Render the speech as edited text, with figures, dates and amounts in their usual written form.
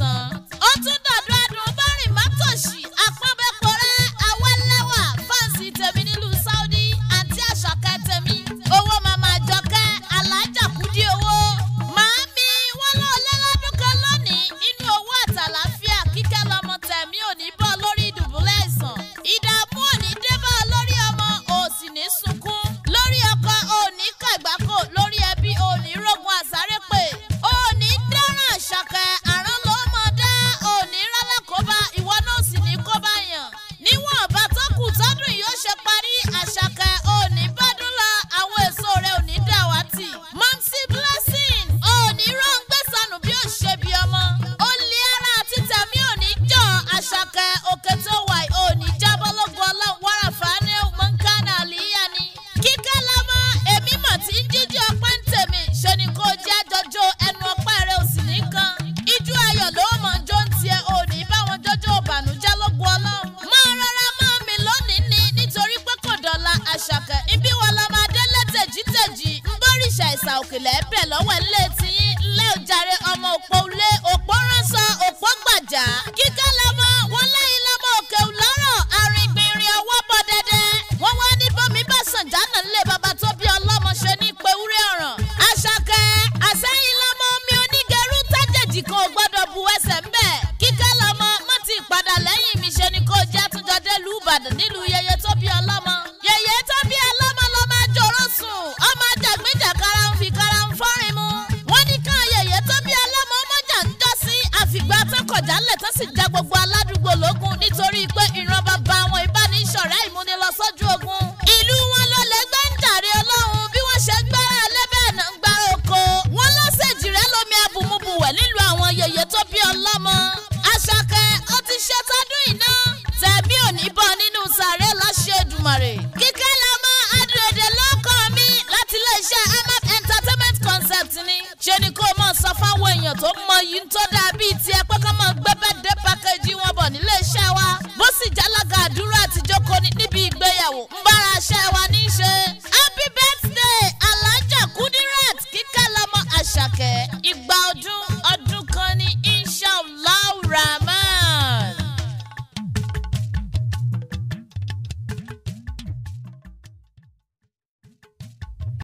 tán. Ó tún dọ̀dọ̀ adùn bá rìn mátòṣì àpọ́nbẹ́pọ̀rẹ́ awẹ́lẹ́wà fáǹsì tèmi nílùú Saudi àti Àṣàkẹ́ tèmi. Owó màmá Àjọkẹ́ alájà Kúdí owó. Màámi wọ́n lọ lẹ́lọ́dún kan lónìí inú owó àtàlàáfíà Kíkẹ́ lọmọ tẹ̀mí ò ní bọ́ lórí ìdùbúlẹ̀ àìsàn. Ìdààmú ò ní dé bá lórí ọmọ ò sì ní sunkún. Lórí ọkọ ò ní kàgbákò lórí ẹbí ò ní rógun àsárépè. Ò ní dáràn Àṣàkẹ́ àrán ló mọ̀ dá ò ní rálákòóbá ìwọ náà sì ní kóbá yàn. Níwọ̀n ọba tó kù tọ́dún yóò ṣe parí Àṣàkẹ́ ò ní bọ́dún lọ àwọn èso rẹ̀ ò ní dàwátì. Mọ́mísí Blessing ò ní rọ́ǹgbé sọnù bí ó ṣe bí ọmọ. Ó lé ara àti tẹ̀mí ò ní jọ Àṣàkẹ́ òkè tó wà ò ní jábọ́ lógun ọlọ́run wàrà fàánẹ́ mọ́ńkánà àlìyá ni. Kíkẹ́ lọ́mọ èmi mọ̀ tí ń jíjí ọpẹ́ ń tèmi ṣe ni kò jẹ́ àjọjọ́ ẹnu ọpẹ́ rẹ̀ ò sì ní kan. Ijó ayọ̀ ló mọ̀ jó ń tiẹ̀ ò ní bá wọn jọjọ́ ìbànújẹ́ lógun ọlọ́run. Máa rọra mọ́ mi lónìí ni nítorí pé kò dọ̀la Àṣàkẹ́. Ibi wa la máa dé létèjítèjì ń bọ́rìṣà ìsà òkèlè ẹ̀bẹ̀ lọ́wọ́ ilé tiyín lé òjàre ọmọ òpó ulé òpó ránṣọ òpó gbàjà. Kíkẹ́ lọ́mọ wọn lẹ́yìn lọ́mọ òkè lọ́rọ̀ arìngbìnrin ọwọ́ bọ̀ dẹ́dẹ́. Wọ́n wá ní bọ́mi bá sàn jánà lé bàbá tó bí ọlọ́mọ ṣe ní pewúrẹ́ ọ̀ràn. Àṣàkẹ́ àsẹ́yìn lọ́mọ mi onígẹrú tájèjì kan ò gbọ́dọ̀ bu ẹsẹ̀ ń bẹ̀. Kíkẹ́ lọ́mọ mọ́ ti padà lẹ́yìn mi ṣe ni kò jẹ́ àtúnjọ dé ìlú Ìbàdàn nílùú yẹyẹ tó bí ọlọ́mọ. Yẹyẹ tó bí ọlọ́mọ ló máa jòrò sùn ọmọ àjàgbéjà kára ń fi kára ń fọ́rin mu. Wọ́n ní ká yẹyẹ tó bí ọlọ́mọ ọmọjà ń jọ́ sí àfìgbà tó kọjá lẹ̀ tó sì já gbogbo aládùúgbò lógún nítorí pé ìran bàbá àwọn ìbánisọ̀rẹ́ ìmúnilọ́sọ́jú ogun. Ìlú wọn ló lẹ́gbẹ́ ń jàre Ọlọ́run bí wọ́n ṣe gbára ẹlẹ́bẹ̀ náà ń gbára oko. Wọ́n lọ́sẹ̀jì rẹ̀ lómi abùmùbùwẹ̀ nílùú àwọn yẹyẹ tó bí ọlọ́mọ. Àṣàkẹ́ ó ti ṣe tọdún iná tẹ̀mí ò ní bọ́ nínú sàré láṣẹ Èdùmàrè. Kíkẹ́ lọ́mọ adúrédè lọ́kọ̀ mi láti iléeṣẹ́ Ahmad Entertainment Concept ni. Ṣé ni kó mọ̀ sọ fáwọn èèyàn tó mọ yìí ń tó dà bíi tiẹ̀